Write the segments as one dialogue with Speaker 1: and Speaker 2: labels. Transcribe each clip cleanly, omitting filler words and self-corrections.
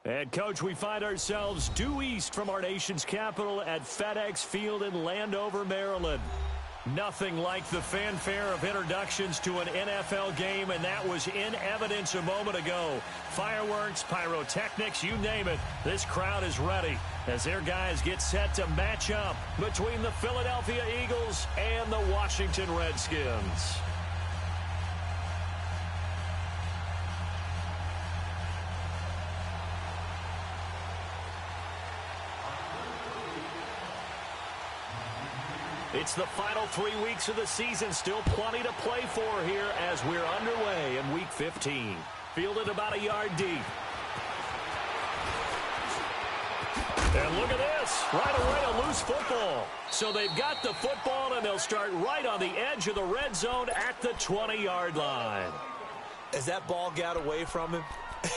Speaker 1: And, Coach, we find ourselves due east from our nation's capital at FedEx Field in Landover, Maryland. Nothing like the fanfare of introductions to an NFL game, and that was in evidence a moment ago. Fireworks, pyrotechnics, you name it. This crowd is ready as their guys get set to match up between the Philadelphia Eagles and the Washington Redskins. It's the final 3 weeks of the season. Still plenty to play for here as we're underway in Week 15. Fielded about a yard deep. And look at this. Right away, a loose football. So they've got the football, and they'll start right on the edge of the red zone at the 20-yard line.
Speaker 2: As that ball got away from him,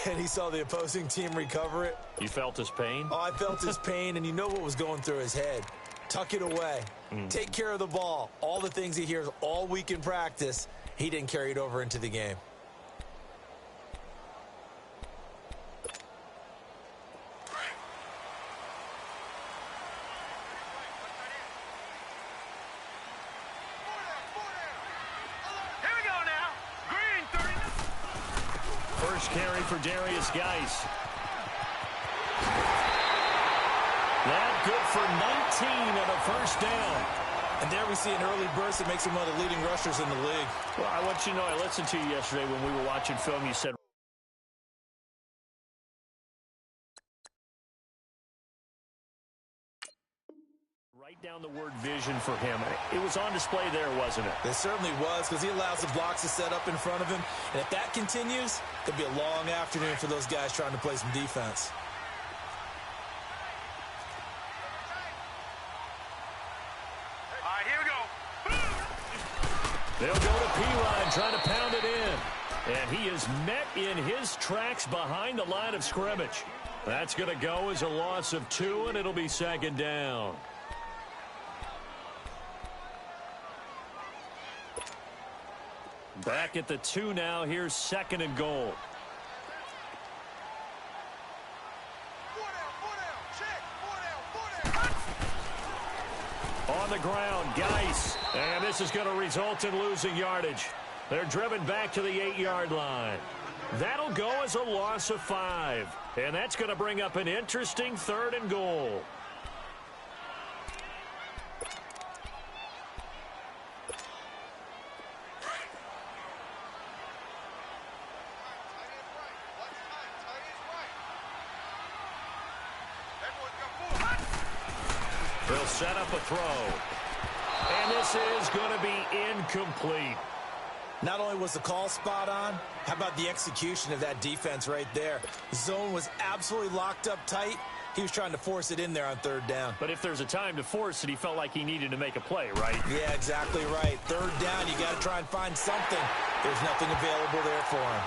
Speaker 2: and he saw the opposing team recover it.
Speaker 1: You felt his pain?
Speaker 2: Oh, I felt his pain, and you know what was going through his head. Tuck it away. Take care of the ball. All the things he hears all week in practice, he didn't carry it over into the game.
Speaker 3: Here we go now. Green 30.
Speaker 1: First carry for Darius Geis. That good for 19 and a first down.
Speaker 2: And there we see an early burst that makes him one of the leading rushers in the league.
Speaker 1: Well, I want you to know, I listened to you yesterday when we were watching film. You said write down the word vision for him. It was on display there, wasn't it?
Speaker 2: It certainly was, because he allows the blocks to set up in front of him. And if that continues, it'll be a long afternoon for those guys trying to play some defense.
Speaker 1: They'll go to P-line, trying to pound it in. And he is met in his tracks behind the line of scrimmage. That's going to go as a loss of 2, and it'll be second down. Back at the 2 now. Here's second and goal. On the ground, Geis. And this is going to result in losing yardage. They're driven back to the 8-yard line. That'll go as a loss of 5. And that's going to bring up an interesting third and goal. They'll set up a throw. And this is going to be incomplete.
Speaker 2: Not only was the call spot on, how about the execution of that defense right there? The zone was absolutely locked up tight. He was trying to force it in there on third down.
Speaker 1: But if there's a time to force it, he felt like he needed to make a play, right?
Speaker 2: Yeah, exactly right. Third down, you got to try and find something. There's nothing available there for him.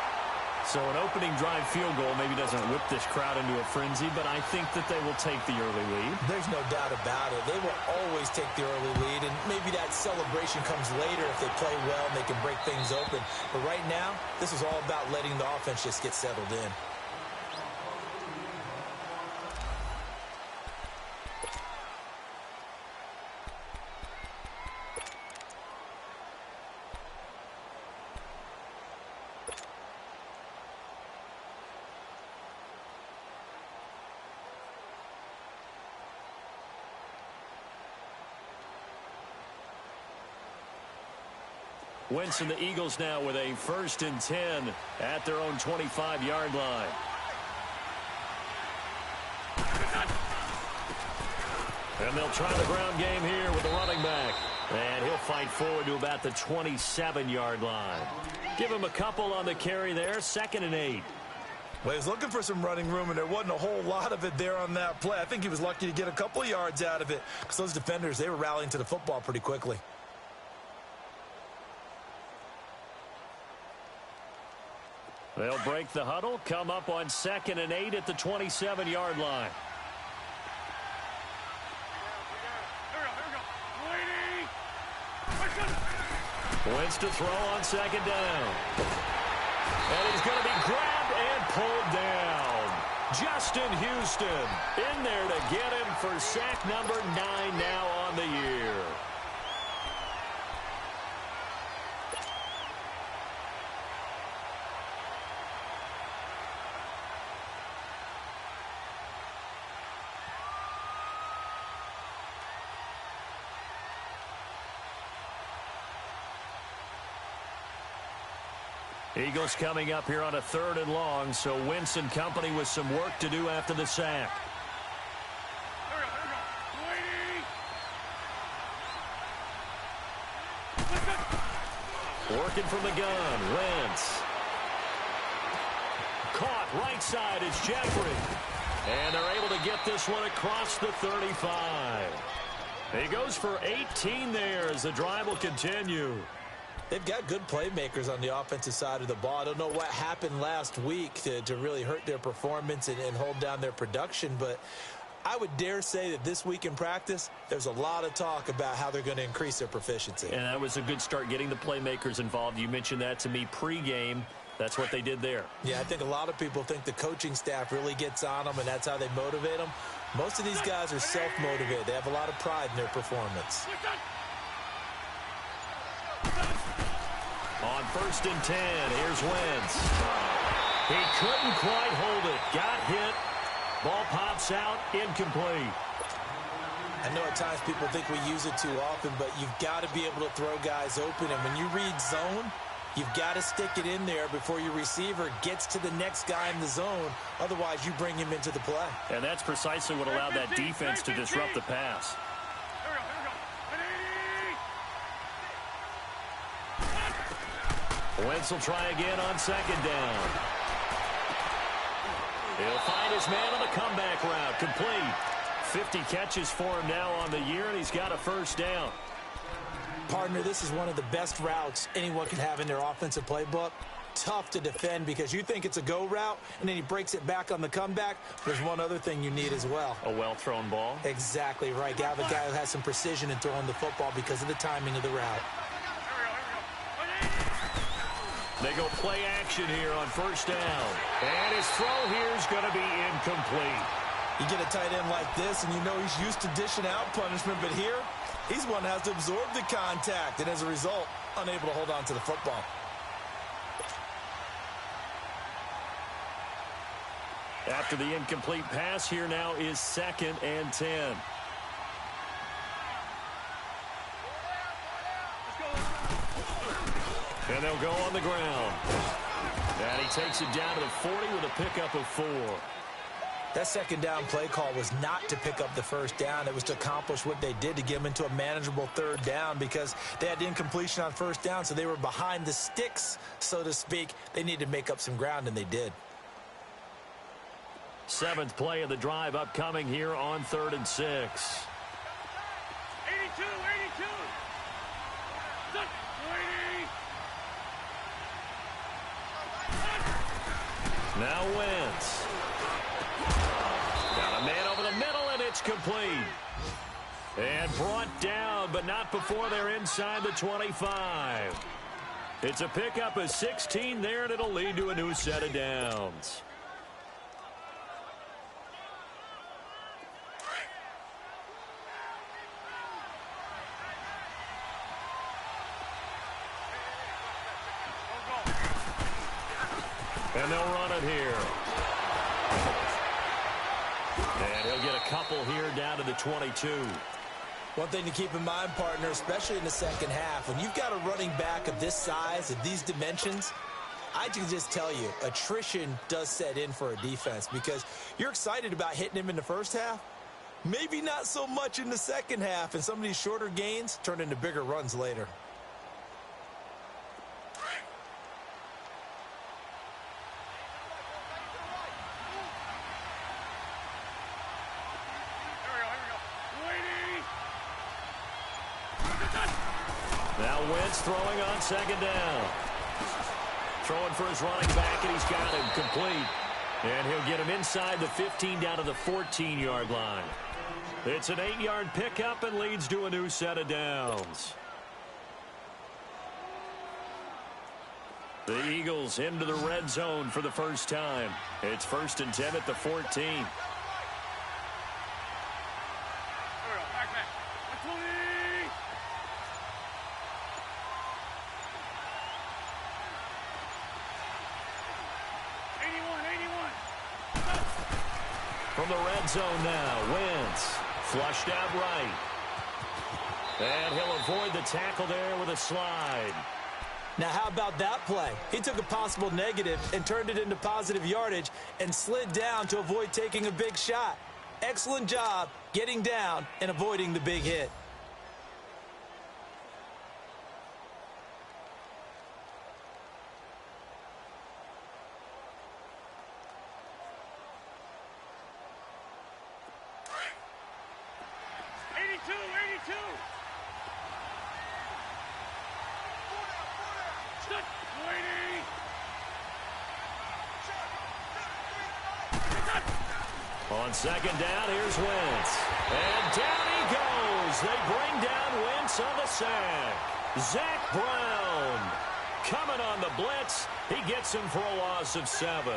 Speaker 1: So an opening drive field goal maybe doesn't whip this crowd into a frenzy, but I think that they will take the early lead.
Speaker 2: There's no doubt about it. They will always take the early lead, and maybe that celebration comes later if they play well and they can break things open. But right now, this is all about letting the offense just get settled in.
Speaker 1: Wentz and the Eagles now with a 1st and 10 at their own 25-yard line. And they'll try the ground game here with the running back. And he'll fight forward to about the 27-yard line. Give him a couple on the carry there, 2nd and 8.
Speaker 2: Well, he was looking for some running room, and there wasn't a whole lot of it there on that play. I think he was lucky to get a couple of yards out of it, because those defenders, they were rallying to the football pretty quickly.
Speaker 1: They'll break the huddle, come up on 2nd and 8 at the 27-yard line. Wentz to throw on 2nd down. And he's going to be grabbed and pulled down. Justin Houston in there to get him for sack number 9 now on the year. Eagles coming up here on a 3rd and long, so Wentz and company with some work to do after the sack. Working from the gun, Wentz. Caught right side is Jeffrey. And they're able to get this one across the 35. He goes for 18 there as the drive will continue.
Speaker 2: They've got good playmakers on the offensive side of the ball. I don't know what happened last week to really hurt their performance and hold down their production, but I would dare say that this week in practice, there's a lot of talk about how they're going to increase their proficiency.
Speaker 1: And that was a good start getting the playmakers involved. You mentioned that to me pregame. That's what they did there.
Speaker 2: Yeah, I think a lot of people think the coaching staff really gets on them, and that's how they motivate them. Most of these guys are self-motivated. They have a lot of pride in their performance.
Speaker 1: On 1st and 10, here's Wentz. He couldn't quite hold it. Got hit. Ball pops out, incomplete.
Speaker 2: I know at times people think we use it too often, but you've got to be able to throw guys open. And when you read zone, you've got to stick it in there before your receiver gets to the next guy in the zone. Otherwise, you bring him into the play.
Speaker 1: And that's precisely what allowed that defense to disrupt the pass. Wentz will try again on 2nd down. He'll find his man on the comeback route. Complete. 50 catches for him now on the year, and he's got a 1st down.
Speaker 2: Partner, this is one of the best routes anyone can have in their offensive playbook. Tough to defend because you think it's a go route, and then he breaks it back on the comeback. There's one other thing you need as well.
Speaker 1: A well-thrown ball.
Speaker 2: Exactly right. You have a guy who has some precision in throwing the football because of the timing of the route.
Speaker 1: They go play action here on 1st down. And his throw here is going to be incomplete.
Speaker 2: You get a tight end like this, and you know he's used to dishing out punishment, but here, he's one that has to absorb the contact, and as a result, unable to hold on to the football.
Speaker 1: After the incomplete pass, here now is 2nd and 10. And they'll go on the ground. And he takes it down to the 40 with a pickup of 4.
Speaker 2: That 2nd down play call was not to pick up the 1st down. It was to accomplish what they did to get them into a manageable 3rd down because they had incompletion on 1st down, so they were behind the sticks, so to speak. They needed to make up some ground, and they did.
Speaker 1: 7th play of the drive upcoming here on 3rd and 6.
Speaker 3: 82, 82.
Speaker 1: Now Wentz. Got a man over the middle, and it's complete. And brought down, but not before they're inside the 25. It's a pickup of 16 there, and it'll lead to a new set of downs. And they'll run it here. And he'll get a couple here down to the 22.
Speaker 2: One thing to keep in mind, partner, especially in the 2nd half, when you've got a running back of this size, of these dimensions, I can just tell you, attrition does set in for a defense because you're excited about hitting him in the 1st half. Maybe not so much in the 2nd half, and some of these shorter gains turn into bigger runs later.
Speaker 1: Now Wentz throwing on 2nd down. Throwing for his running back, and he's got him complete. And he'll get him inside the 15 down to the 14-yard line. It's an 8-yard pickup and leads to a new set of downs. The Eagles into the red zone for the first time. It's 1st and 10 at the 14. From the red zone now, Wentz flushed out right. And he'll avoid the tackle there with a slide.
Speaker 2: Now, how about that play? He took a possible negative and turned it into positive yardage and slid down to avoid taking a big shot. Excellent job getting down and avoiding the big hit.
Speaker 1: On second down, here's Wentz. And down he goes. They bring down Wentz on the sack. Zach Brown coming on the blitz. He gets him for a loss of 7.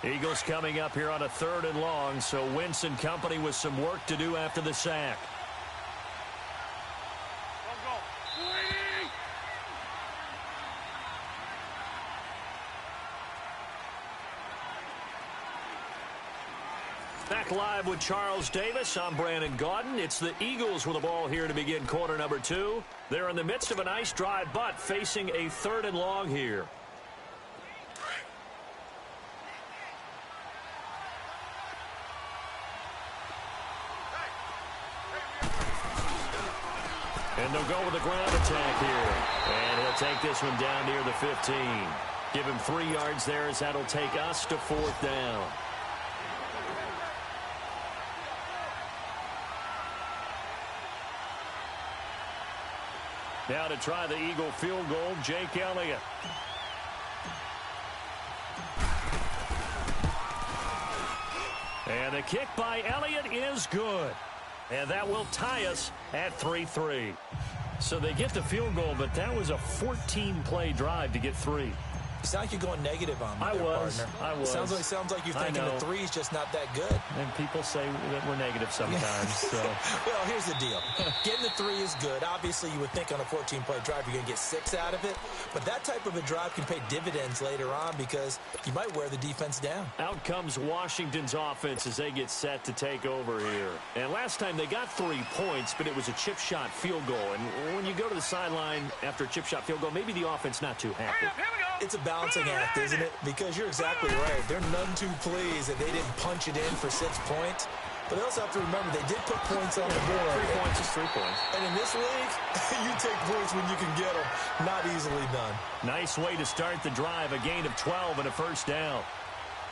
Speaker 1: Eagles coming up here on a 3rd and long, so Wentz and company with some work to do after the sack. Back live with Charles Davis. I'm Brandon Gaudin. It's the Eagles with the ball here to begin quarter number 2. They're in the midst of a nice drive, but facing a 3rd and long here. And they'll go with a ground attack here. And he'll take this one down near the 15. Give him 3 yards there as that'll take us to 4th down. Now to try the Eagle field goal, Jake Elliott. And the kick by Elliott is good. And that will tie us at 3-3. So they get the field goal, but that was a 14-play drive to get 3.
Speaker 2: You sound like you're going negative on me, partner.
Speaker 1: I was.
Speaker 2: Sounds like you're thinking the 3's just not that good.
Speaker 1: And people say that we're negative sometimes. So.
Speaker 2: Well, here's the deal. Getting the 3 is good. Obviously, you would think on a 14-play drive you're going to get 6 out of it. But that type of a drive can pay dividends later on because you might wear the defense down.
Speaker 1: Out comes Washington's offense as they get set to take over here. And last time they got 3 points, but it was a chip shot field goal. And when you go to the sideline after a chip shot field goal, maybe the offense not too happy.
Speaker 2: It's a balancing act, isn't it? Because you're exactly right. They're none too pleased that they didn't punch it in for 6 points. But they also have to remember they did put points on the board.
Speaker 1: 3 points is 3 points.
Speaker 2: And in this league, you take points when you can get them. Not easily done.
Speaker 1: Nice way to start the drive. A gain of 12 and a 1st down.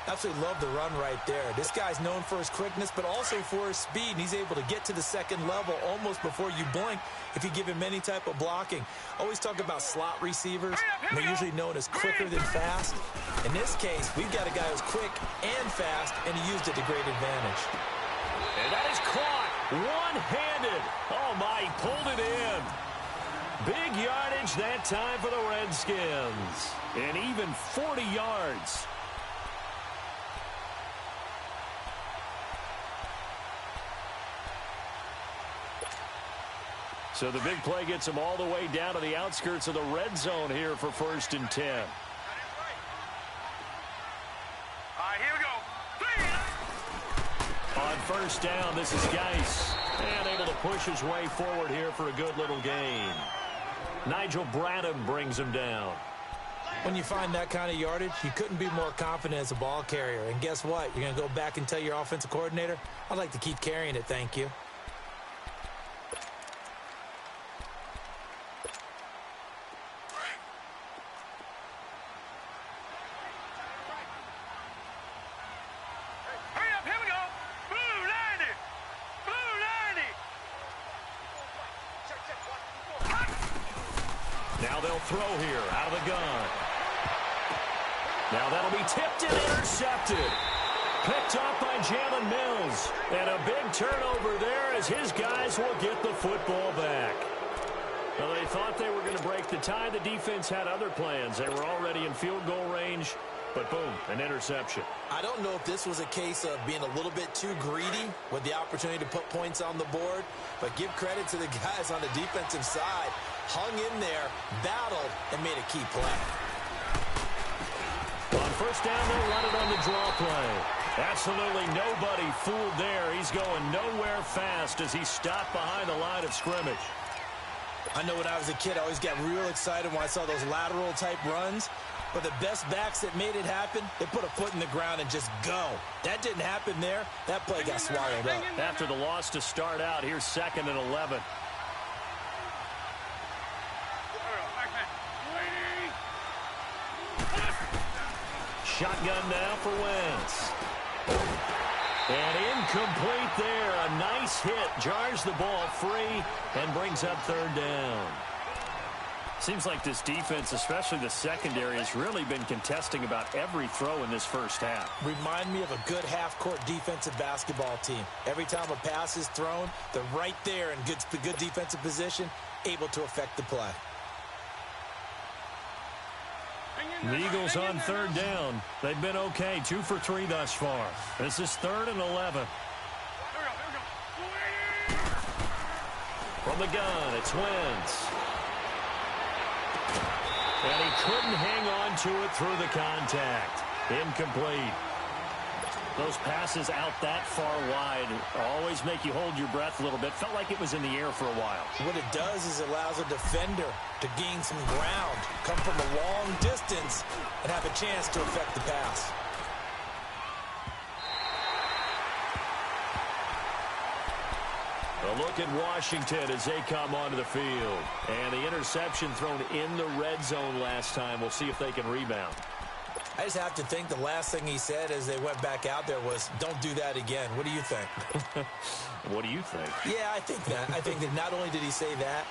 Speaker 2: Absolutely love the run right there. This guy's known for his quickness, but also for his speed. And he's able to get to the 2nd level almost before you blink if you give him any type of blocking. Always talk about slot receivers. And they're usually known as quicker than fast. In this case, we've got a guy who's quick and fast, and he used it to great advantage.
Speaker 1: And that is caught one-handed. Oh, my, he pulled it in. Big yardage that time for the Redskins. And even 40 yards. So the big play gets them all the way down to the outskirts of the red zone here for 1st and 10.
Speaker 3: All right, here we go.
Speaker 1: On 1st down, this is Geis. And able to push his way forward here for a good little gain. Nigel Bradham brings him down.
Speaker 2: When you find that kind of yardage, you couldn't be more confident as a ball carrier. And guess what? You're going to go back and tell your offensive coordinator, I'd like to keep carrying it, thank you.
Speaker 3: Hurry up, here we go. Blue, landed. Blue.
Speaker 1: Now they'll throw here out of the gun. Now that'll be tipped and intercepted. Picked off by Jalen Mills. And a big turnover there as his guys will get the football back. Well, they thought they were going to break the tie. The defense had other plans. They were already in field goal range. But boom, an interception.
Speaker 2: I don't know if this was a case of being a little bit too greedy with the opportunity to put points on the board, but give credit to the guys on the defensive side. Hung in there, battled, and made a key play.
Speaker 1: On first down, they'll run it on the draw play. Absolutely nobody fooled there. He's going nowhere fast as he stopped behind the line of scrimmage.
Speaker 2: I know when I was a kid, I always got real excited when I saw those lateral-type runs. But the best backs that made it happen, they put a foot in the ground and just go. That didn't happen there. That play got swallowed up.
Speaker 1: After the loss to start out, here's 2nd and 11. Shotgun now for Wentz. And incomplete there. A nice hit. Jars the ball free and brings up 3rd down. Seems like this defense, especially the secondary, has really been contesting about every throw in this first half.
Speaker 2: Remind me of a good half-court defensive basketball team. Every time a pass is thrown, they're right there in good defensive position, able to affect the play.
Speaker 1: The Eagles on 3rd down. They've been okay, 2 for 3 thus far. This is 3rd and 11. From the gun, it's Wentz. And he couldn't hang on to it through the contact. Incomplete. Those passes out that far wide always make you hold your breath a little bit. Felt like it was in the air for a while.
Speaker 2: What it does is it allows a defender to gain some ground, come from a long distance, and have a chance to affect the pass.
Speaker 1: A look at Washington as they come onto the field. And the interception thrown in the red zone last time. We'll see if they can rebound.
Speaker 2: I just have to think the last thing he said as they went back out there was, don't do that again. What do you think?
Speaker 1: What do you think?
Speaker 2: Yeah, I think that. I think that not only did he say that,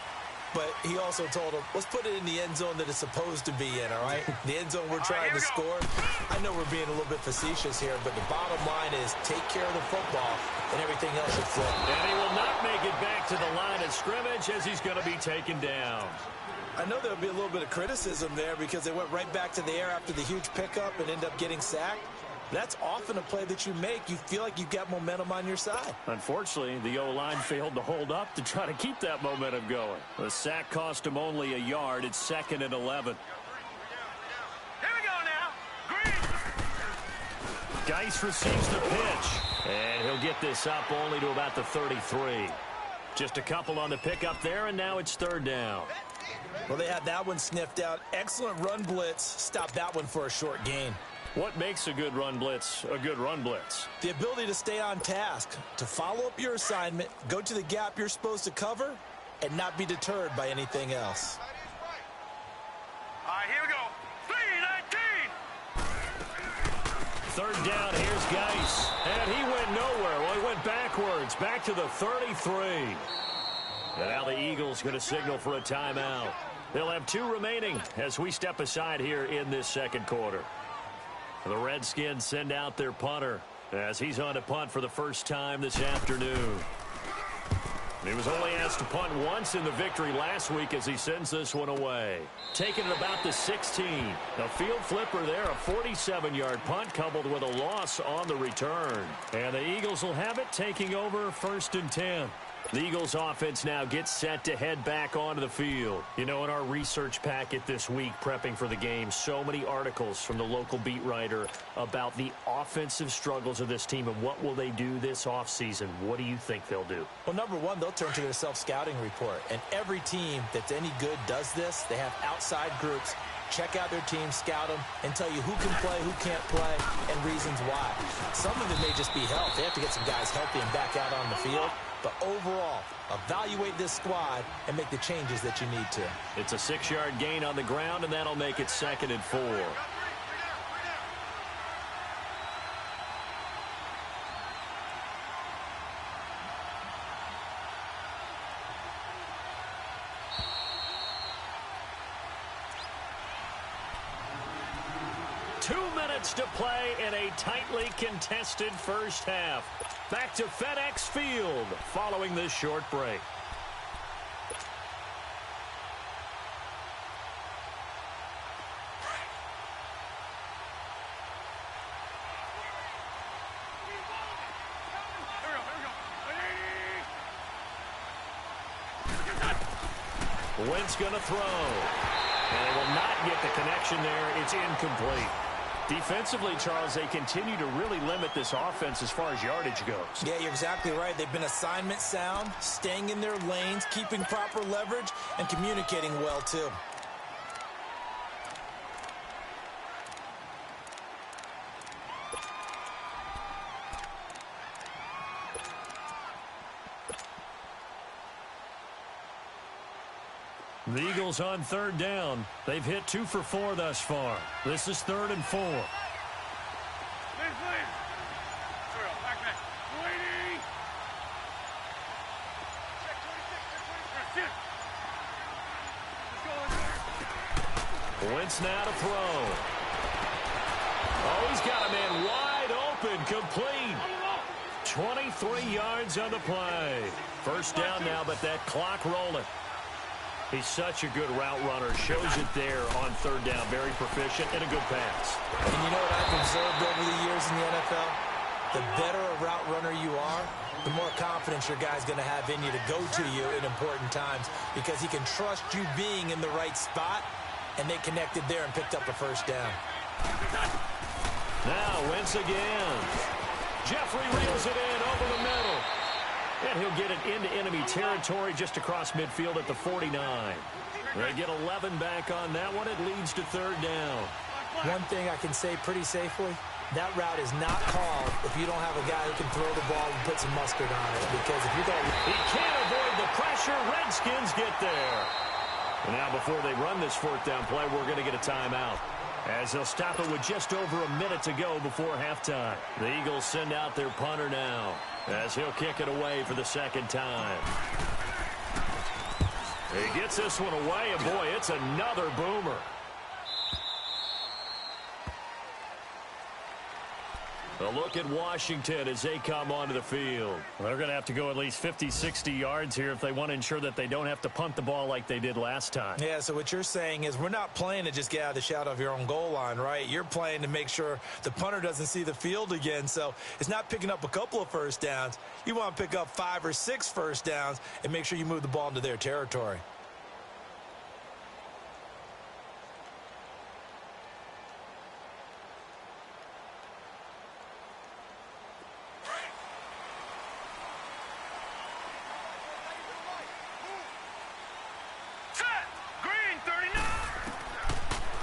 Speaker 2: but he also told him, let's put it in the end zone that it's supposed to be in, all right? The end zone we're trying to score. I know we're being a little bit facetious here, but the bottom line is take care of the football and everything else should flow.
Speaker 1: And he will not make it back to the line of scrimmage as he's going to be taken down.
Speaker 2: I know there'll be a little bit of criticism there because they went right back to the air after the huge pickup and end up getting sacked. That's often a play that you make. You feel like you've got momentum on your side.
Speaker 1: Unfortunately, the O-line failed to hold up to try to keep that momentum going. The sack cost him only a yard. It's 2nd and 11.
Speaker 3: Here we go now. Green.
Speaker 1: Geis receives the pitch. And he'll get this up only to about the 33. Just a couple on the pickup there, and now it's 3rd down.
Speaker 2: Well, they had that one sniffed out. Excellent run blitz. Stop that one for a short gain.
Speaker 1: What makes a good run blitz a good run blitz?
Speaker 2: The ability to stay on task, to follow up your assignment, go to the gap you're supposed to cover, and not be deterred by anything else.
Speaker 3: All right, here we go. 3-19.
Speaker 1: 3rd down, here's Geis. And he went nowhere. Well, he went backwards, back to the 33. And now the Eagles going to signal for a timeout. They'll have 2 remaining as we step aside here in this 2nd quarter. The Redskins send out their punter as he's on to punt for the first time this afternoon. He was only asked to punt once in the victory last week as he sends this one away. Taking it about the 16. A field flipper there, a 47-yard punt coupled with a loss on the return. And the Eagles will have it taking over 1st and 10. The Eagles offense now gets set to head back onto the field. You know, in our research packet this week, prepping for the game, so many articles from the local beat writer about the offensive struggles of this team and what will they do this offseason. What do you think they'll do?
Speaker 2: Well, number one, they'll turn to their self-scouting report. And every team that's any good does this. They have outside groups. Check out their team, scout them, and tell you who can play, who can't play, and reasons why. Some of it may just be health. They have to get some guys healthy and back out on the field. But overall, evaluate this squad and make the changes that you need to.
Speaker 1: It's a 6-yard gain on the ground, and that'll make it 2nd and 4. 2 minutes to play in a tightly contested first half. Back to FedEx Field following this short break. Wentz going to throw. And it will not get the connection there. It's incomplete. Defensively, Charles, they continue to really limit this offense as far as yardage goes.
Speaker 2: Yeah, you're exactly right. They've been assignment sound, staying in their lanes, keeping proper leverage, and communicating well, too.
Speaker 1: The Eagles on third down. They've hit 2 for 4 thus far. This is 3rd and 4. Wentz now to throw. Oh, he's got a man wide open, complete. 23 yards on the play. First down now, but that clock rolling. He's such a good route runner. Shows it there on third down. Very proficient and a good pass.
Speaker 2: And you know what I've observed over the years in the NFL? The better a route runner you are, the more confidence your guy's going to have in you to go to you in important times because he can trust you being in the right spot, and they connected there and picked up a first down.
Speaker 1: Now, Wentz again. Jeffrey reels it in over the middle. And he'll get it into enemy territory just across midfield at the 49. They get 11 back on that one. It leads to third down.
Speaker 2: One thing I can say pretty safely, that route is not called if you don't have a guy who can throw the ball and put some mustard on it. Because if you don't...
Speaker 1: He can't avoid the pressure. Redskins get there. And now before they run this fourth down play, we're going to get a timeout, as they'll stop it with just over a minute to go before halftime. The Eagles send out their punter now, as he'll kick it away for the second time. He gets this one away, and boy, it's another boomer. A look at Washington as they come onto the field. They're going to have to go at least 50, 60 yards here if they want to ensure that they don't have to punt the ball like they did last time.
Speaker 2: Yeah, so what you're saying is we're not playing to just get out of the shadow of your own goal line, right? You're playing to make sure the punter doesn't see the field again. So it's not picking up a couple of first downs. You want to pick up 5 or 6 first downs and make sure you move the ball into their territory.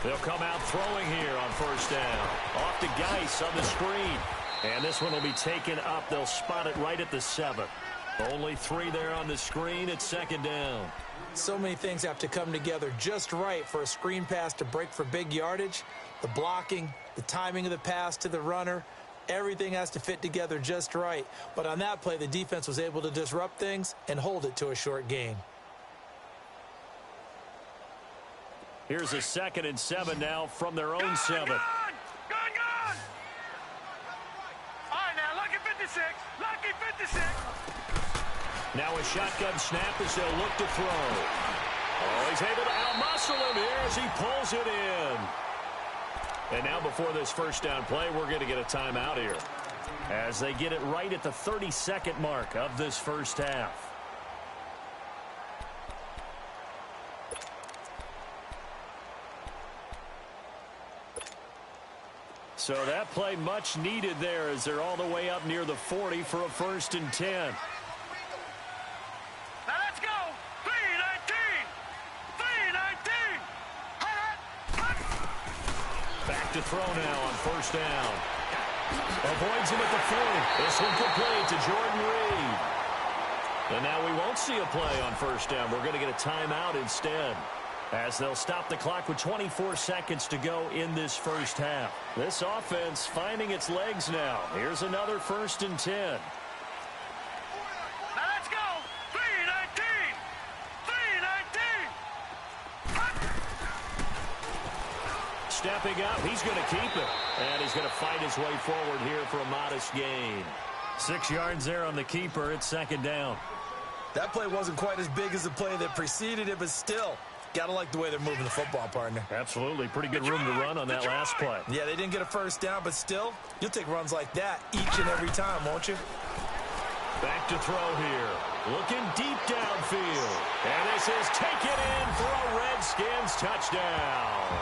Speaker 1: They'll come out throwing here on first down. Off to Geis on the screen. And this one will be taken up. They'll spot it right at the 7. Only 3 there on the screen. It's second down.
Speaker 2: So many things have to come together just right for a screen pass to break for big yardage. The blocking, the timing of the pass to the runner, everything has to fit together just right. But on that play, the defense was able to disrupt things and hold it to a short gain.
Speaker 1: Here's a 2nd and 7 now from their own 7.
Speaker 3: Gone! All right, now, lucky 56. Lucky 56.
Speaker 1: Now a shotgun snap as they'll look to throw. Oh, he's able to outmuscle him here as he pulls it in. And now before this first down play, we're going to get a timeout here, as they get it right at the 30-second mark of this first half. So that play much needed there as they're all the way up near the 40 for a 1st and 10.
Speaker 3: Now let's go. 3-19. 3-19.
Speaker 1: Back to throw now on first down. Avoids him at the 40. This one complete to Jordan Reed. And now we won't see a play on first down. We're going to get a timeout instead, as they'll stop the clock with 24 seconds to go in this first half. This offense finding its legs now. Here's another 1st and 10.
Speaker 3: Now let's go. 3-19. 3-19.
Speaker 1: stepping up. He's going to keep it. And he's going to fight his way forward here for a modest gain. 6 yards there on the keeper. It's second down.
Speaker 2: That play wasn't quite as big as the play that preceded it, but still, got to like the way they're moving the football, partner.
Speaker 1: Absolutely. Pretty good room to run on that last play.
Speaker 2: Yeah, they didn't get a first down, but still, you'll take runs like that each and every time, won't you?
Speaker 1: Back to throw here. Looking deep downfield. And this is taken in for a Redskins touchdown.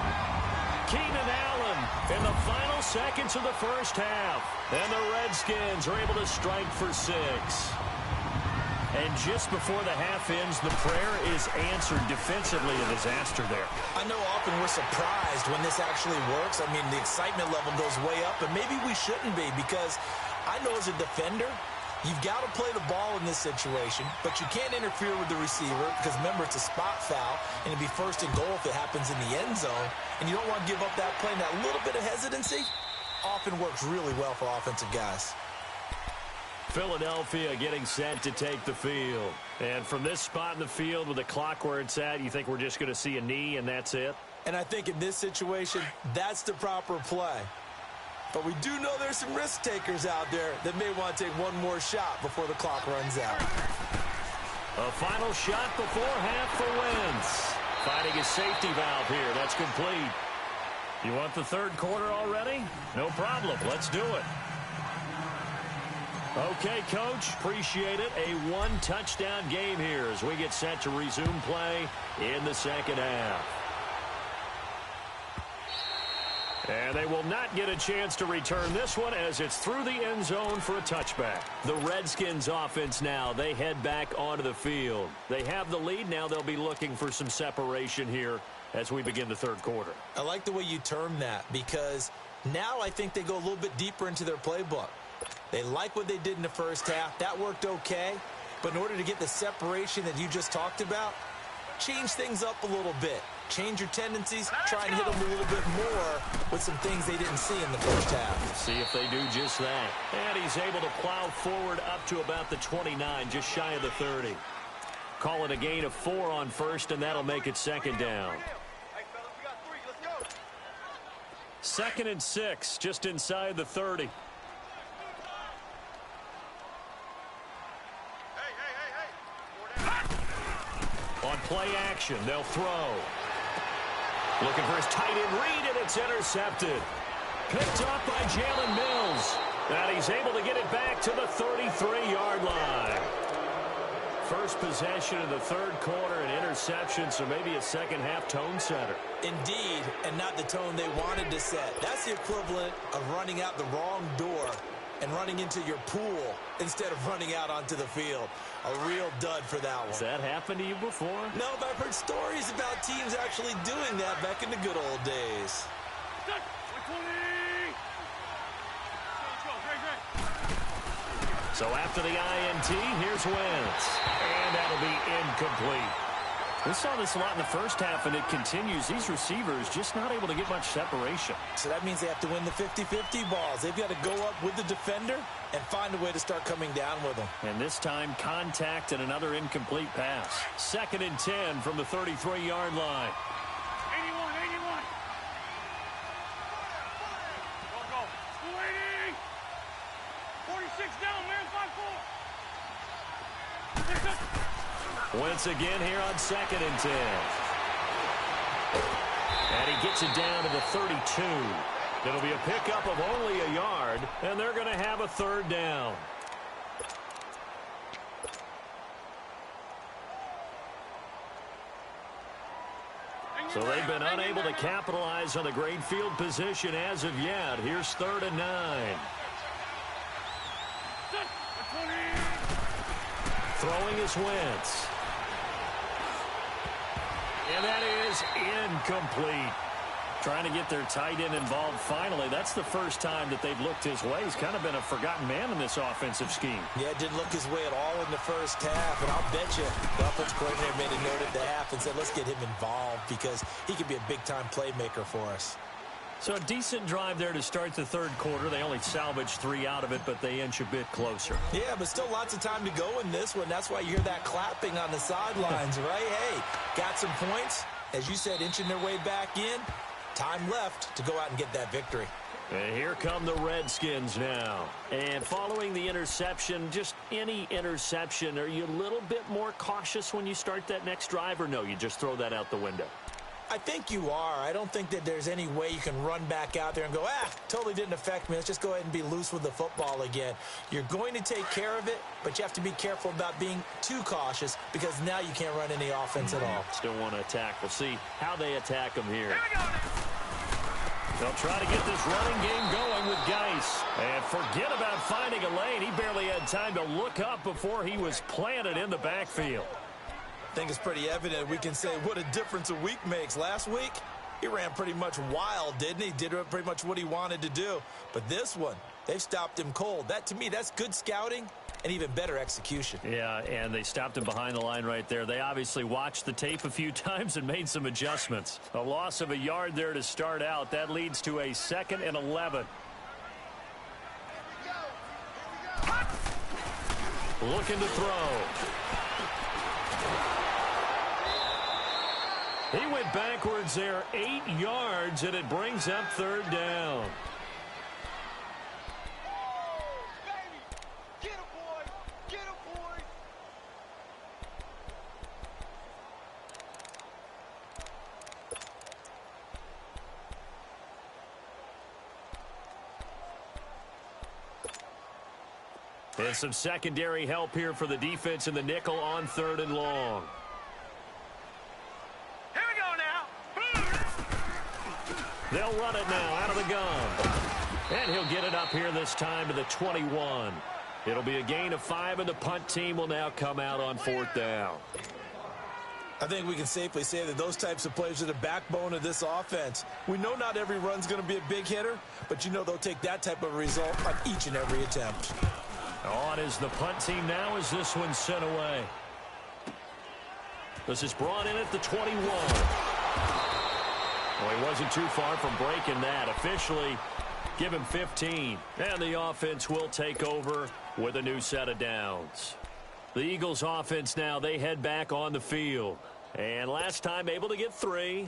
Speaker 1: Keenan Allen in the final seconds of the first half. And the Redskins are able to strike for 6. And just before the half ends, the prayer is answered defensively. A disaster there.
Speaker 2: I know often we're surprised when this actually works. I mean, the excitement level goes way up, and maybe we shouldn't be, because I know as a defender, you've got to play the ball in this situation, but you can't interfere with the receiver because, remember, it's a spot foul, and it'd be first and goal if it happens in the end zone, and you don't want to give up that play. And that little bit of hesitancy often works really well for offensive guys.
Speaker 1: Philadelphia getting set to take the field. And from this spot in the field with the clock where it's at, you think we're just going to see a knee and that's it?
Speaker 2: And I think in this situation, that's the proper play. But we do know there's some risk takers out there that may want to take one more shot before the clock runs out.
Speaker 1: A final shot before half for Wentz. Finding a safety valve here. That's complete. You want the third quarter already? No problem. Let's do it. Okay, Coach, appreciate it. A one-touchdown game here as we get set to resume play in the second half. And they will not get a chance to return this one as it's through the end zone for a touchback. The Redskins offense now, they head back onto the field. They have the lead. Now they'll be looking for some separation here as we begin the third quarter.
Speaker 2: I like the way you term that, because now I think they go a little bit deeper into their playbook. They like what they did in the first half. That worked okay. But in order to get the separation that you just talked about, change things up a little bit. Change your tendencies. Try and hit them a little bit more with some things they didn't see in the first half.
Speaker 1: See if they do just that. And he's able to plow forward up to about the 29, just shy of the 30. Call it a gain of 4 on first, and that'll make it second down. 2nd and 6, just inside the 30. On play action, they'll throw. Looking for his tight end read, and it's intercepted. Picked up by Jalen Mills. And he's able to get it back to the 33-yard line. First possession of the third quarter, an interception, so maybe a second-half tone setter.
Speaker 2: Indeed, and not the tone they wanted to set. That's the equivalent of running out the wrong door and running into your pool instead of running out onto the field. A real dud for that one.
Speaker 1: Has that happened to you before?
Speaker 2: No, but I've heard stories about teams actually doing that back in the good old days.
Speaker 1: So after the INT, here's Wentz. And that'll be incomplete. We saw this a lot in the first half, and it continues. These receivers just not able to get much separation.
Speaker 2: So that means they have to win the 50-50 balls. They've got to go up with the defender and find a way to start coming down with them.
Speaker 1: And this time, contact and another incomplete pass. 2nd and 10 from the 33-yard line.
Speaker 3: 81, 81. Go. 280. 46 down, man. 5-4.
Speaker 1: Wentz again here on 2nd and 10. And he gets it down to the 32. It'll be a pickup of only a yard, and they're going to have a third down. So they've been unable to capitalize on the great field position as of yet. Here's 3rd and 9. Throwing is Wentz. And that is incomplete. Trying to get their tight end involved finally. That's the first time that they've looked his way. He's kind of been a forgotten man in this offensive scheme.
Speaker 2: Yeah, it didn't look his way at all in the first half. And I'll bet you the offensive coordinator made a note at the half and said, let's get him involved because he could be a big-time playmaker for us.
Speaker 1: So a decent drive there to start the third quarter. They only salvaged 3 out of it, but they inch a bit closer.
Speaker 2: Yeah, but still lots of time to go in this one. That's why you hear that clapping on the sidelines, right? Hey, got some points. As you said, inching their way back in. Time left to go out and get that victory.
Speaker 1: And here come the Redskins now. And following the interception, just any interception, are you a little bit more cautious when you start that next drive, or no, you just throw that out the window?
Speaker 2: I think you are. I don't think that there's any way you can run back out there and go, totally didn't affect me. Let's just go ahead and be loose with the football again. You're going to take care of it, but you have to be careful about being too cautious because now you can't run any offense at all.
Speaker 1: Still want to attack. We'll see how they attack them here. They'll try to get this running game going with Geis. And forget about finding a lane. He barely had time to look up before he was planted in the backfield.
Speaker 2: I think it's pretty evident we can say what a difference a week makes. Last week, he ran pretty much wild, didn't he? Did pretty much what he wanted to do. But this one, they've stopped him cold. That, to me, that's good scouting and even better execution.
Speaker 1: Yeah, and they stopped him behind the line right there. They obviously watched the tape a few times and made some adjustments. A loss of a yard there to start out. That leads to a 2nd and 11. Looking to throw. He went backwards there 8 yards, and it brings up 3rd down. And some secondary help here for the defense in the nickel on 3rd and long.
Speaker 3: Here we go now.
Speaker 1: They'll run it now out of the gun. And he'll get it up here this time to the 21. It'll be a gain of 5, and the punt team will now come out on 4th down.
Speaker 2: I think we can safely say that those types of plays are the backbone of this offense. We know not every run's going to be a big hitter, but you know they'll take that type of result on each and every attempt.
Speaker 1: On is the punt team now as this one's sent away. This is brought in at the 21. Well, he wasn't too far from breaking that. Officially, give him 15. And the offense will take over with a new set of downs. The Eagles offense now, they head back on the field. And last time able to get 3.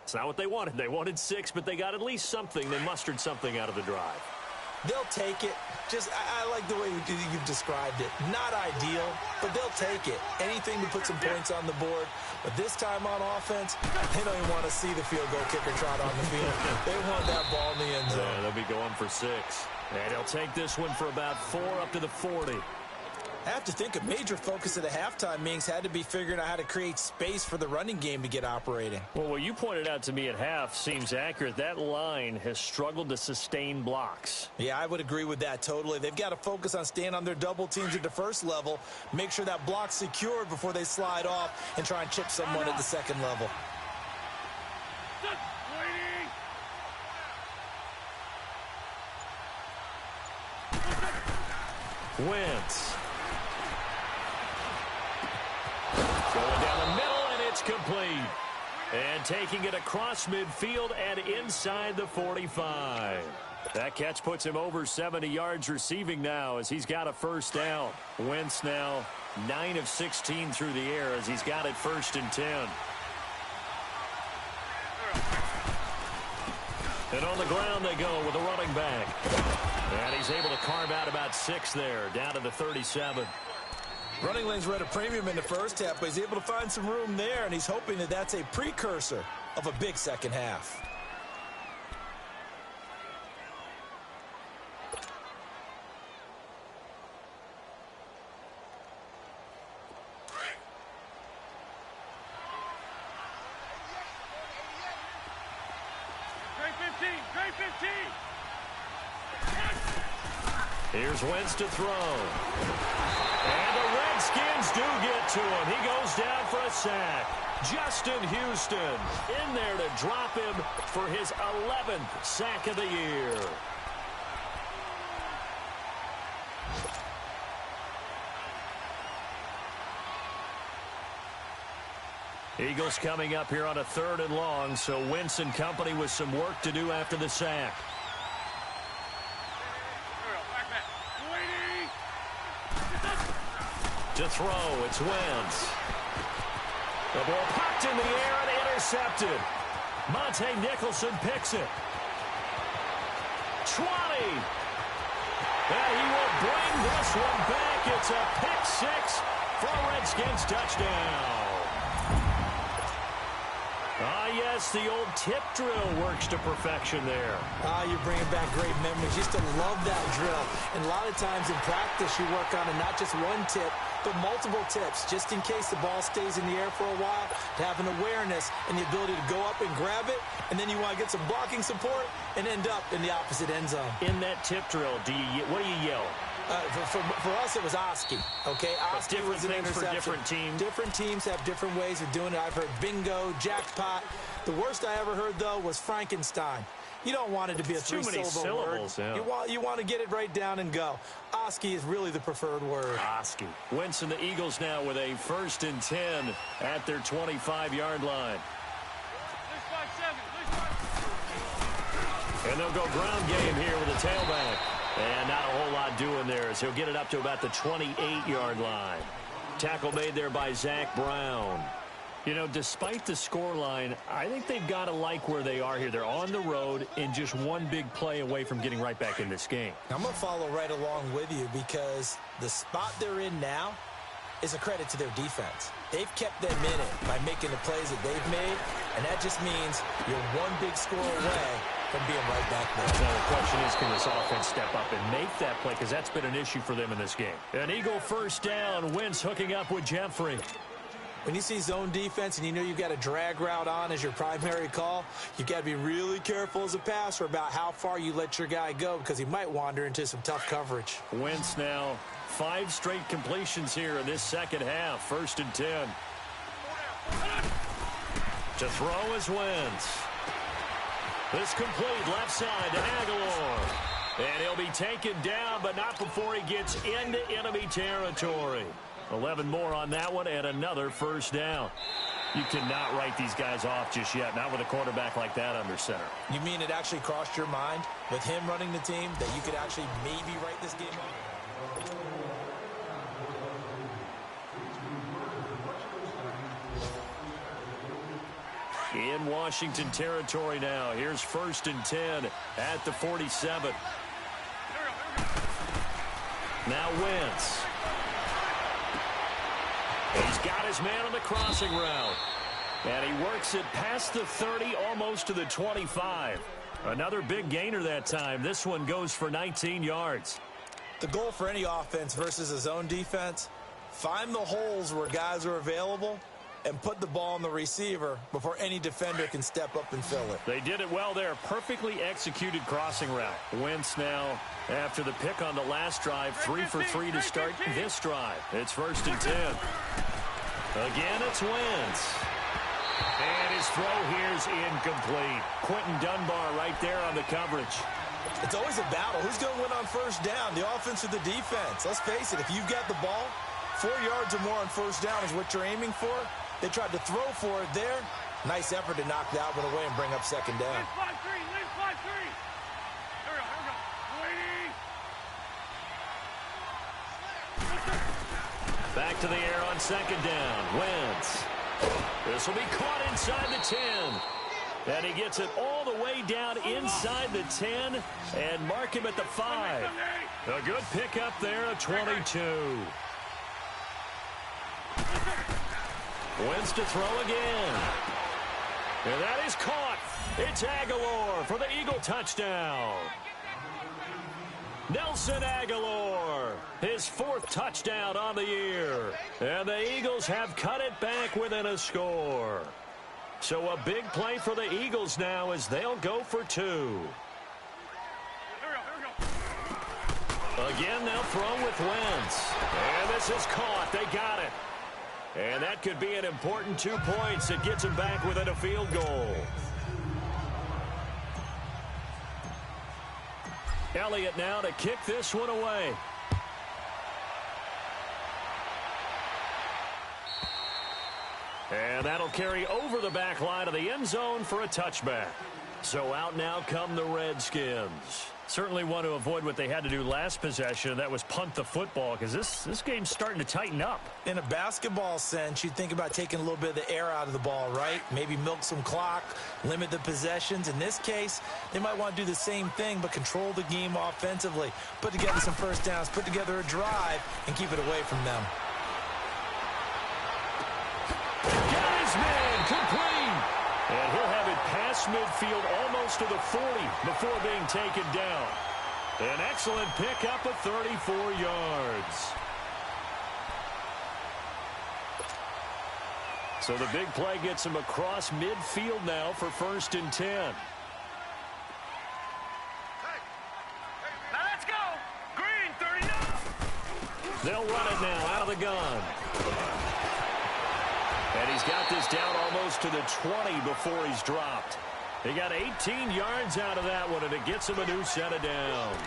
Speaker 1: It's not what they wanted. They wanted 6, but they got at least something. They mustered something out of the drive.
Speaker 2: They'll take it. I like the way you've described it. Not ideal, but they'll take it. Anything to put some points on the board. But this time on offense, they don't even want to see the field goal kicker trot on the field. They want that ball in the end zone.
Speaker 1: Yeah, they'll be going for 6. And he'll take this one for about 4 up to the 40.
Speaker 2: I have to think a major focus of the halftime meetings had to be figuring out how to create space for the running game to get operating.
Speaker 1: Well, what you pointed out to me at half seems accurate. That line has struggled to sustain blocks.
Speaker 2: Yeah, I would agree with that totally. They've got to focus on staying on their double teams at the first level, make sure that block's secured before they slide off and try and chip someone at the second level.
Speaker 1: Wentz. Going down the middle, and it's complete. And taking it across midfield and inside the 45. That catch puts him over 70 yards receiving now as he's got a 1st down. Wentz now 9 of 16 through the air as he's got it 1st and 10. And on the ground they go with a running back. And he's able to carve out about 6 there, down to the 37.
Speaker 2: Running lanes were at a premium in the first half, but he's able to find some room there, and he's hoping that that's a precursor of a big second half.
Speaker 3: Grade 15.
Speaker 1: Here's Wentz to throw. And the Redskins do get to him. He goes down for a sack. Justin Houston in there to drop him for his 11th sack of the year. Eagles coming up here on a 3rd and long, so Wentz and company with some work to do after the sack. To throw, it's Wentz. The ball popped in the air and intercepted. Monte Nicholson picks it. 20. And he will bring this one back. It's a pick six for a Redskins touchdown. Yes, the old tip drill works to perfection there.
Speaker 2: You're bringing back great memories. Used to love that drill. And a lot of times in practice, you work on it, not just one tip, but multiple tips, just in case the ball stays in the air for a while, to have an awareness and the ability to go up and grab it, and then you want to get some blocking support and end up in the opposite end zone.
Speaker 1: In that tip drill, what do you yell?
Speaker 2: For us, it was Oski. Okay, Oski was an interception.
Speaker 1: For different teams.
Speaker 2: Different teams have different ways of doing it. I've heard bingo, jackpot. The worst I ever heard, though, was Frankenstein. You don't want it to be a three-syllable word.
Speaker 1: Yeah.
Speaker 2: You want to get it right down and go. Oski is really the preferred word.
Speaker 1: Oski. Wentz and the Eagles now with a 1st and 10 at their 25-yard line. And they'll go ground game here with a tailback. And not a whole lot doing there as he'll get it up to about the 28-yard line. Tackle made there by Zach Brown. You know, despite the scoreline, I think they've got to like where they are here. They're on the road and just one big play away from getting right back in this game.
Speaker 2: I'm going to follow right along with you because the spot they're in now is a credit to their defense. They've kept them in it by making the plays that they've made, and that just means you're one big score away from being right back there.
Speaker 1: Now the question is, can this offense step up and make that play? Because that's been an issue for them in this game. An Eagle 1st down. Wentz hooking up with Jeffrey.
Speaker 2: When you see zone defense and you know you've got a drag route on as your primary call, you've got to be really careful as a passer about how far you let your guy go because he might wander into some tough coverage.
Speaker 1: Wentz now 5 straight completions here in this second half. 1st and 10. To throw is Wentz. This complete left side to Aguilar. And he'll be taken down, but not before he gets into enemy territory. 11 more on that one, and another 1st down. You cannot write these guys off just yet, not with a quarterback like that under center.
Speaker 2: You mean it actually crossed your mind with him running the team that you could actually maybe write this game off?
Speaker 1: In Washington territory now. Here's 1st and 10 at the 47. Now Wentz. He's got his man on the crossing route. And he works it past the 30, almost to the 25. Another big gainer that time. This one goes for 19 yards.
Speaker 2: The goal for any offense versus a zone defense, find the holes where guys are available and put the ball on the receiver before any defender can step up and fill it.
Speaker 1: They did it well there. Perfectly executed crossing route. Wentz now, after the pick on the last drive, 3 for 3 to start this drive. It's 1st and 10. Again, it's Wentz. And his throw here's incomplete. Quentin Dunbar right there on the coverage.
Speaker 2: It's always a battle. Who's going to win on 1st down, the offense or the defense? Let's face it, if you've got the ball, 4 yards or more on 1st down is what you're aiming for. They tried to throw for it there. Nice effort to knock that one away and bring up 2nd down.
Speaker 3: Lead 5-3. Here we go.
Speaker 1: Back to the air on 2nd down. Wentz. This will be caught inside the 10. And he gets it all the way down inside the 10 and mark him at the 5. A good pickup there at 22. Wentz to throw again. And that is caught. It's Aguilar for the Eagle touchdown. Nelson Aguilar, his 4th touchdown on the year. And the Eagles have cut it back within a score. So a big play for the Eagles now as they'll go for 2. Again, they'll throw with Wentz. And this is caught. They got it. And that could be an important 2 points that gets them back within a field goal. Elliott now to kick this one away. And that'll carry over the back line of the end zone for a touchback. So out now come the Redskins. Certainly want to avoid what they had to do last possession, and that was punt the football, because this game's starting to tighten up.
Speaker 2: In a basketball sense, you think about taking a little bit of the air out of the ball, right? Maybe milk some clock, limit the possessions. In this case, they might want to do the same thing, but control the game offensively. Put together some first downs, put together a drive, and keep it away from them.
Speaker 1: Got his man, complete. And he'll have it past midfield almost to the 40 before being taken down. An excellent pickup of 34 yards. So the big play gets him across midfield now for 1st and 10.
Speaker 3: Now let's go. Green 39.
Speaker 1: They'll run it now out of the gun. And he's got this down almost to the 20 before he's dropped. He got 18 yards out of that one, and it gets him a new set of downs.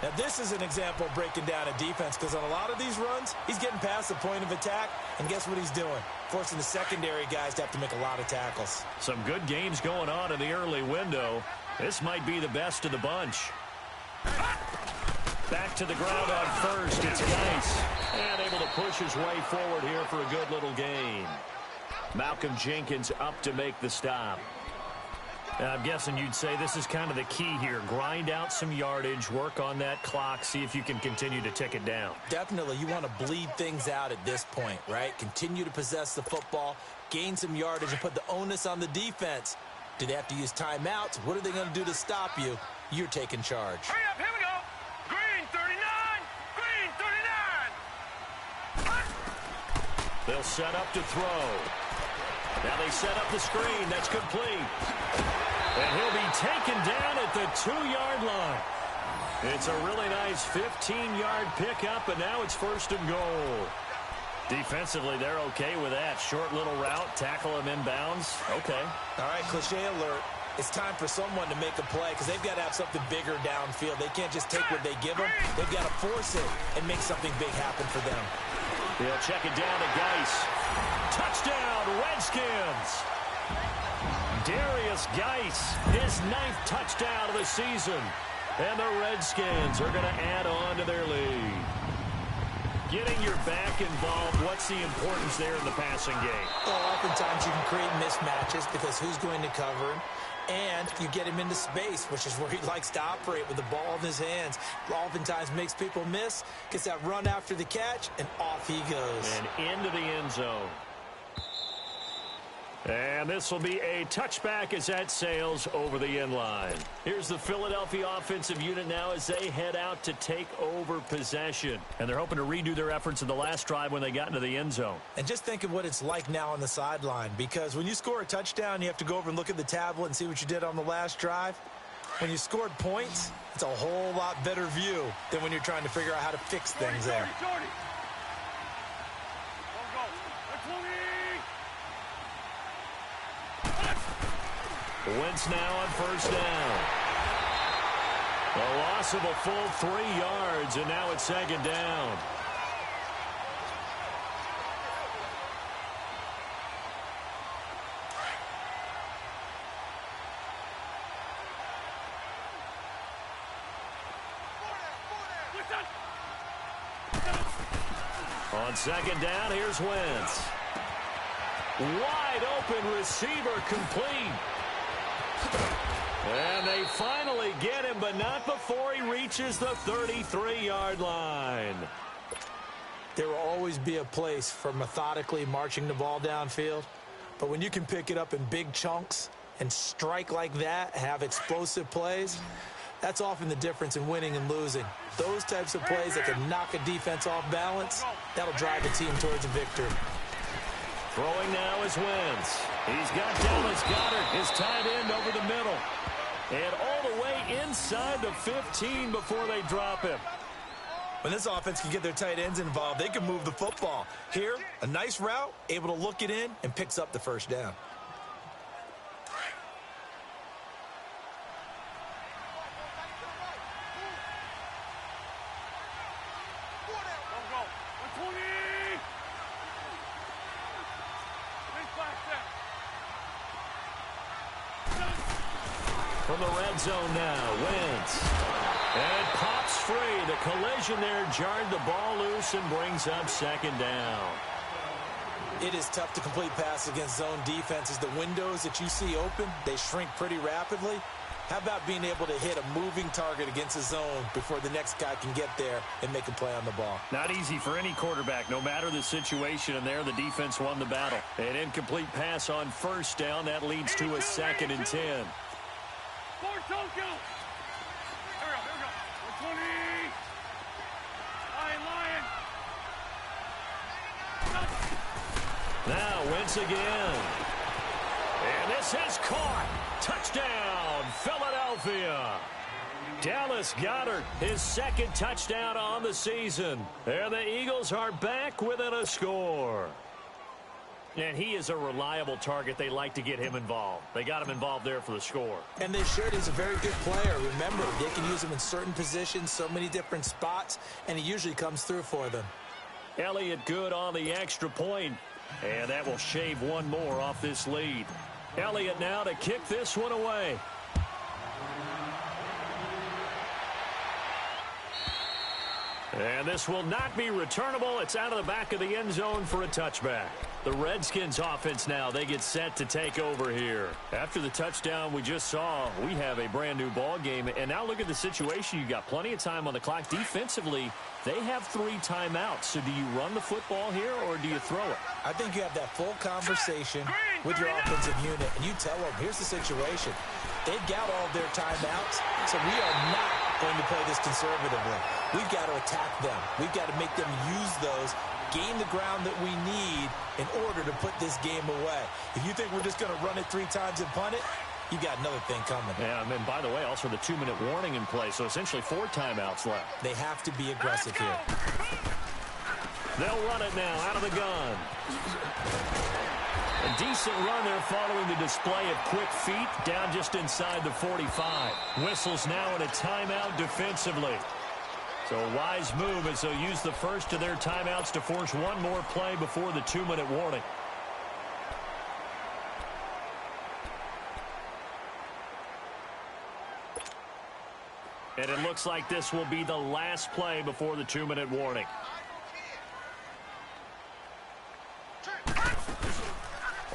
Speaker 2: Now, this is an example of breaking down a defense, because on a lot of these runs, he's getting past the point of attack, and guess what he's doing? Forcing the secondary guys to have to make a lot of tackles.
Speaker 1: Some good games going on in the early window. This might be the best of the bunch. Back to the ground on first. It's Geis. And able to push his way forward here for a good little gain. Malcolm Jenkins up to make the stop. I'm guessing you'd say this is kind of the key here. Grind out some yardage, work on that clock, see if you can continue to tick it down.
Speaker 2: Definitely, you want to bleed things out at this point, right? Continue to possess the football, gain some yardage, and put the onus on the defense. Do they have to use timeouts? What are they going to do to stop you? You're taking charge.
Speaker 3: Hurry up, here we go. Green 39. Green 39.
Speaker 1: They'll set up to throw. Now they set up the screen. That's complete. And he'll be taken down at the 2-yard line. It's a really nice 15-yard pickup, and now it's 1st and goal. Defensively, they're okay with that. Short little route, tackle him inbounds. Okay.
Speaker 2: All right, cliche alert. It's time for someone to make a play, because they've got to have something bigger downfield. They can't just take what they give them. They've got to force it and make something big happen for them.
Speaker 1: He'll check it down to Geis. Touchdown, Redskins. Darius Geis, his 9th touchdown of the season. And the Redskins are going to add on to their lead. Getting your back involved, what's the importance there in the passing game?
Speaker 2: Well, oftentimes you can create mismatches because who's going to cover him? And you get him into space, which is where he likes to operate with the ball in his hands. Oftentimes makes people miss, gets that run after the catch, and off he goes.
Speaker 1: And into the end zone. And this will be a touchback as that sails over the end line. Here's the Philadelphia offensive unit now as they head out to take over possession. And they're hoping to redo their efforts in the last drive when they got into the end zone.
Speaker 2: And just think of what it's like now on the sideline, because when you score a touchdown, you have to go over and look at the tablet and see what you did on the last drive. When you scored points, it's a whole lot better view than when you're trying to figure out how to fix things there.
Speaker 1: Wentz now on 1st down. A loss of a full 3 yards, and now it's 2nd down. On 2nd down, here's Wentz. Wide open receiver, complete. And they finally get him, but not before he reaches the 33-yard line.
Speaker 2: There will always be a place for methodically marching the ball downfield, but when you can pick it up in big chunks and strike like that, have explosive plays, that's often the difference in winning and losing. Those types of plays that can knock a defense off balance, that'll drive the team towards a victory.
Speaker 1: Throwing now is Wentz. He's got Dallas Goedert, his tight end, over the middle. And all the way inside the 15 before they drop him.
Speaker 2: When this offense can get their tight ends involved, they can move the football. Here, a nice route, able to look it in, and picks up the 1st down.
Speaker 1: From the red zone now, Wentz. And it pops free. The collision there jarred the ball loose and brings up second down.
Speaker 2: It is tough to complete passes against zone defenses. The windows that you see open, they shrink pretty rapidly. How about being able to hit a moving target against a zone before the next guy can get there and make a play on the ball?
Speaker 1: Not easy for any quarterback, no matter the situation. And there, the defense won the battle. An incomplete pass on first down. That leads to a 2nd and 10.
Speaker 3: For Tokyo. Here we go. 120. Lion.
Speaker 1: Now, Wentz again. And this is caught. Touchdown, Philadelphia. Dallas Goedert, his 2nd touchdown on the season. And the Eagles are back within a score. And he is a reliable target. They like to get him involved. They got him involved there for the score.
Speaker 2: And they should. He's a very good player. Remember, they can use him in certain positions, so many different spots, and he usually comes through for them.
Speaker 1: Elliott good on the extra point, and that will shave one more off this lead. Elliott now to kick this one away. And this will not be returnable. It's out of the back of the end zone for a touchback. The Redskins offense now, they get set to take over here. After the touchdown we just saw, we have a brand new ball game. And now look at the situation. You got plenty of time on the clock. Defensively, they have 3 timeouts. So do you run the football here or do you throw it?
Speaker 2: I think you have that full conversation with your offensive unit, and you tell them, here's the situation. They've got all their timeouts, so we are not going to play this conservatively. We've got to attack them. We've got to make them use those, gain the ground that we need in order to put this game away. If you think we're just going to run it 3 times and punt it, you got another thing coming.
Speaker 1: Yeah, and by the way, also the 2-minute warning in play, so essentially 4 timeouts left.
Speaker 2: They have to be aggressive here.
Speaker 1: They'll run it now out of the gun. A decent run there following the display of quick feet down just inside the 45. Whistles now in a timeout defensively. So a wise move as they'll use the first of their timeouts to force one more play before the 2-minute warning. And it looks like this will be the last play before the 2-minute warning.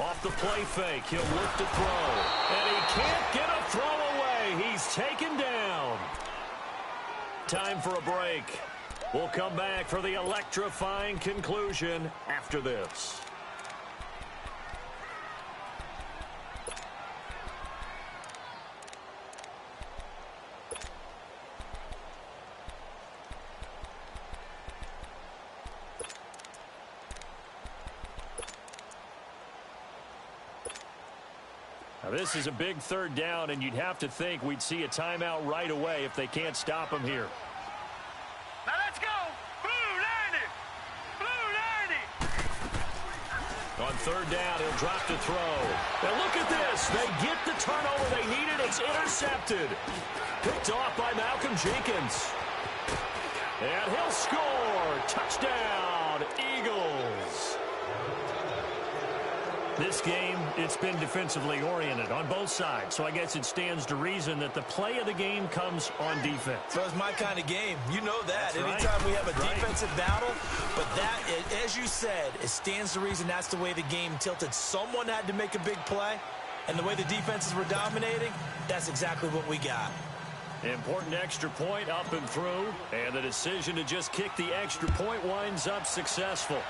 Speaker 1: Off the play fake, he'll look to throw. And he can't get a throw away. He's taken down. Time for a break. We'll come back for the electrifying conclusion after this. Now this is a big 3rd down, and you'd have to think we'd see a timeout right away if they can't stop him here.
Speaker 3: Now let's go. Blue 90. Blue 90.
Speaker 1: On 3rd down, he'll drop to throw. Now look at this. They get the turnover they needed. It's intercepted. Picked off by Malcolm Jenkins. And he'll score. Touchdown, Eagles. This game, it's been defensively oriented on both sides, so I guess it stands to reason that the play of the game comes on defense.
Speaker 2: So it's my kind of game. You know that.
Speaker 1: That's
Speaker 2: Anytime
Speaker 1: right.
Speaker 2: we have a defensive battle, but that, as you said, it stands to reason that's the way the game tilted. Someone had to make a big play, and the way the defenses were dominating, that's exactly what we got.
Speaker 1: Important extra point up and through, and the decision to just kick the extra point winds up successful.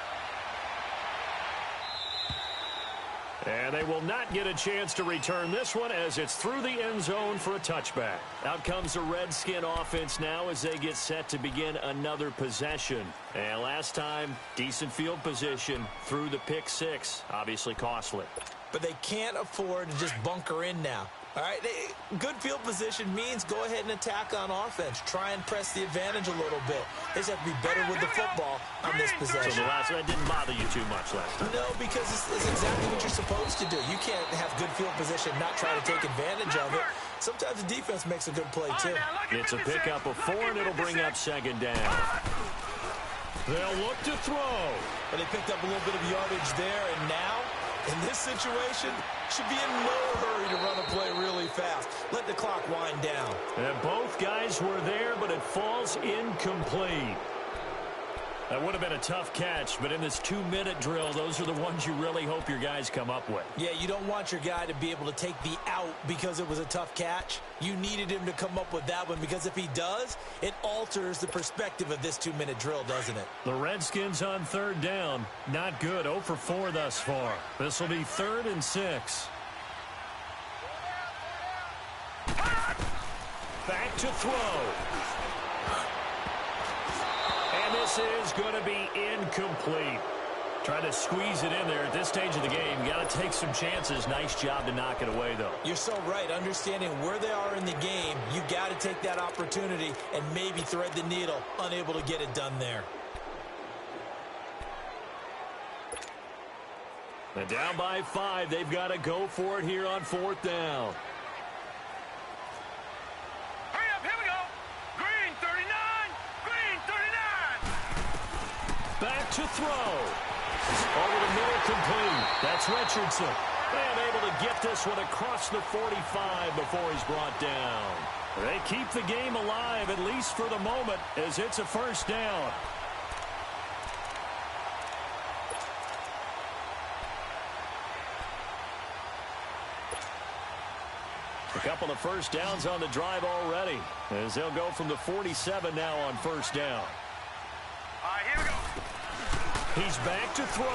Speaker 1: And they will not get a chance to return this one as it's through the end zone for a touchback. Out comes the Redskin offense now as they get set to begin another possession. And last time, decent field position through the pick 6. Obviously costly.
Speaker 2: But they can't afford to just bunker in now. All right, good field position means go ahead and attack on offense. Try and press the advantage a little bit. They just have to be better with the football on this possession.
Speaker 1: So the last one didn't bother you too much last time.
Speaker 2: No, because it's exactly what you're supposed to do. You can't have good field position, not try to take advantage of it. Sometimes the defense makes a good play, too.
Speaker 1: It's a pickup of 4, and it'll bring up 2nd down. They'll look to throw.
Speaker 2: But they picked up a little bit of yardage there, and now In this situation, should be in no hurry to run a play really fast. Let the clock wind down.
Speaker 1: And both guys were there, but it falls incomplete. That would have been a tough catch, but in this 2-minute drill, those are the ones you really hope your guys come up with.
Speaker 2: Yeah, you don't want your guy to be able to take the out because it was a tough catch. You needed him to come up with that one because if he does, it alters the perspective of this 2-minute drill, doesn't it?
Speaker 1: The Redskins on third down. Not good. 0 for 4 thus far. This will be 3rd and 6. Back to throw. And this is going to be incomplete. Trying to squeeze it in there at this stage of the game. You got to take some chances. Nice job to knock it away, though.
Speaker 2: You're so right. Understanding where they are in the game, you got to take that opportunity and maybe thread the needle. Unable to get it done there.
Speaker 1: And down by 5. They've got to go for it here on 4th down.
Speaker 3: Hurry up, here we go. Green 39, green 39.
Speaker 1: Back to throw. Over the middle, complete. That's Richardson. And able to get this one across the 45 before he's brought down. They keep the game alive, at least for the moment, as it's a 1st down. A couple of 1st downs on the drive already, as they'll go from the 47 now on 1st down.
Speaker 3: All right, here we go.
Speaker 1: He's back to throw.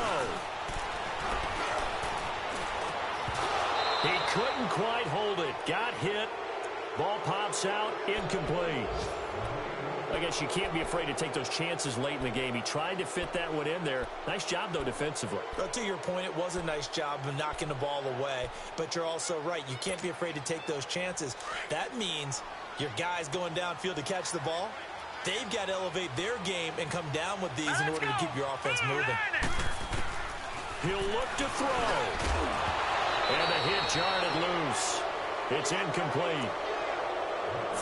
Speaker 1: He couldn't quite hold it. Got hit. Ball pops out. Incomplete. I guess you can't be afraid to take those chances late in the game. He tried to fit that one in there. Nice job, though, defensively.
Speaker 2: But to your point, it was a nice job of knocking the ball away. But you're also right. You can't be afraid to take those chances. That means your guys going downfield to catch the ball, they've got to elevate their game and come down with these in order to keep your offense moving.
Speaker 1: He'll look to throw. And the hit jarred it loose. It's incomplete.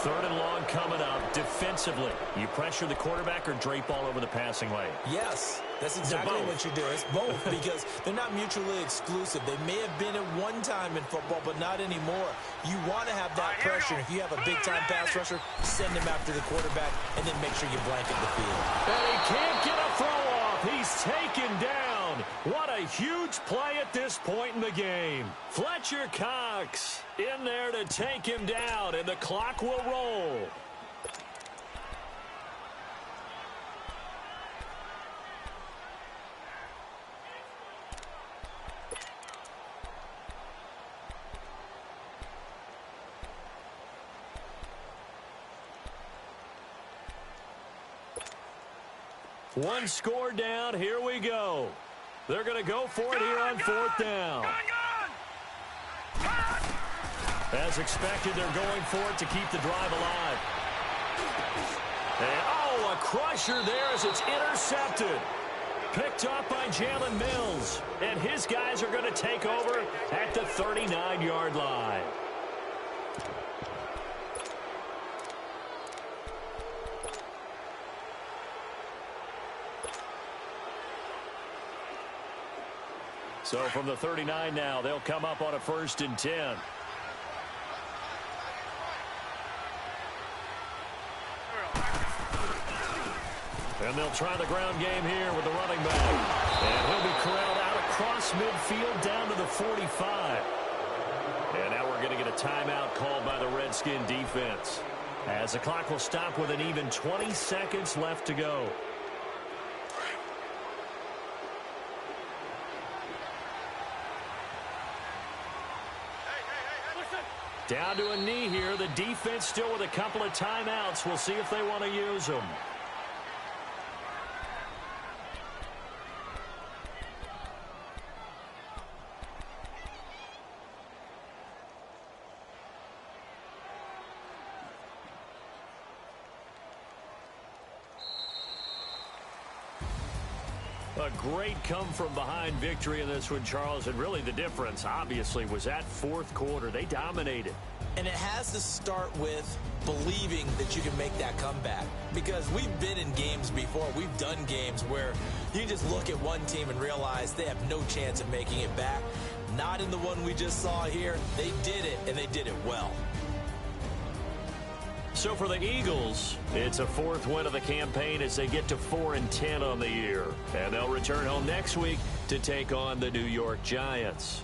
Speaker 1: 3rd and long coming up. Defensively, you pressure the quarterback or drape all over the passing lane?
Speaker 2: Yes, that's exactly what you do. It's both because they're not mutually exclusive. They may have been at one time in football, but not anymore. You want to have that pressure. If you have a big-time pass rusher, send him after the quarterback and then make sure you blanket the field.
Speaker 1: And he can't get a throw off. He's taken down. What a huge play at this point in the game. Fletcher Cox in there to take him down, and the clock will roll. One score down. Here we go. They're going to go for it here on 4th down. As expected, they're going for it to keep the drive alive. And, oh, a crusher there as it's intercepted. Picked up by Jalen Mills. And his guys are going to take over at the 39-yard line. So from the 39 now, they'll come up on a 1st and 10. And they'll try the ground game here with the running back. And he'll be corralled out across midfield down to the 45. And now we're going to get a timeout called by the Redskin defense, as the clock will stop with an even 20 seconds left to go. Down to a knee here. The defense still with a couple of timeouts. We'll see if they want to use them. A great come-from-behind victory in this one, Charles, and really the difference, obviously, was that fourth quarter. They dominated.
Speaker 2: And it has to start with believing that you can make that comeback. Because we've been in games before. We've done games where you just look at one team and realize they have no chance of making it back. Not in the one we just saw here. They did it, and they did it well.
Speaker 1: So for the Eagles, it's a fourth win of the campaign as they get to 4-10 on the year. And they'll return home next week to take on the New York Giants.